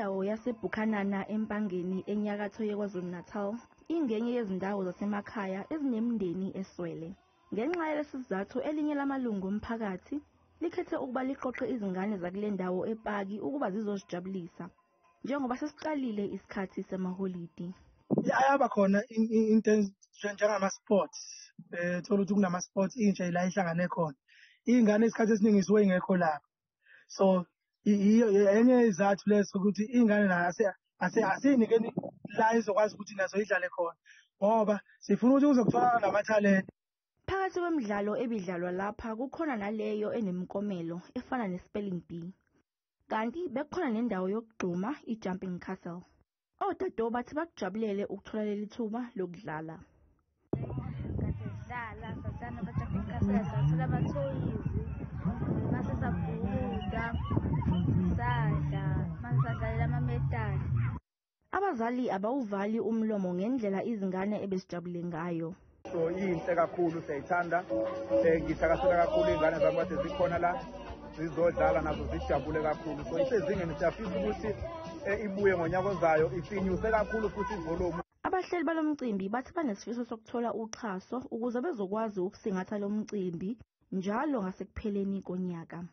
Indawo yase Bhukhanana Empangeni enyakatho yeKwaZulu-Natal ingenye yezindawo zasemakhaya ezinemindeni eswele. Ngenxa yalesi sizathu elinye lamalungu omphakathi likhethe ukuba liqoqe izingane zakule ndawo epaki ukuba zizozijabulisa njengoba sesiqalile isikhathi semaholidi. Ayaba khona into njengama-sports, thola ukuthi kunama-sports intsha la ihlangane khona. Iy'ngane isikhathi esiningi zisuke ingekho lapho. So enye izathu leso ukuthi iy'ngane asiyinikeni la izokwazi ukuthi nazo idlale khona ngoba sifuna ukuthi kuzokutholakala namathalente. Phakathi kwemidlalo ebidlalwa lapha kukhona naleyo enemiklomelo efana ne-spelling bee. Kanti bekhona nendawo yokugxuma i-jumping castle. Odado bathi bakujabulele ukuthola leli thuba lokudlala. Sidlala sathanda ama-jumping castle, sathola amathoyizi, mase sabhukuda, sadla, mase sadlalela amamedali. Abazali abawuvali umlomo ngendlela izingane ebezijabule ngayo. So inhle kakhulu siyayithanda, ngithakasela kakhulu iy'ngane zami kade zikhona la zizodlala nazo zijabule kakhulu. So isezingeni siyafisa ukuthi ibuye ngonyaka ozayo isinyuse kakhulu futhi ivolume. Abahleli balomcimbi bathi banesifiso sokuthola uxhaso ukuze bezokwazi ukusingatha lo mcimbi njalo ngasekupheleni konyaka.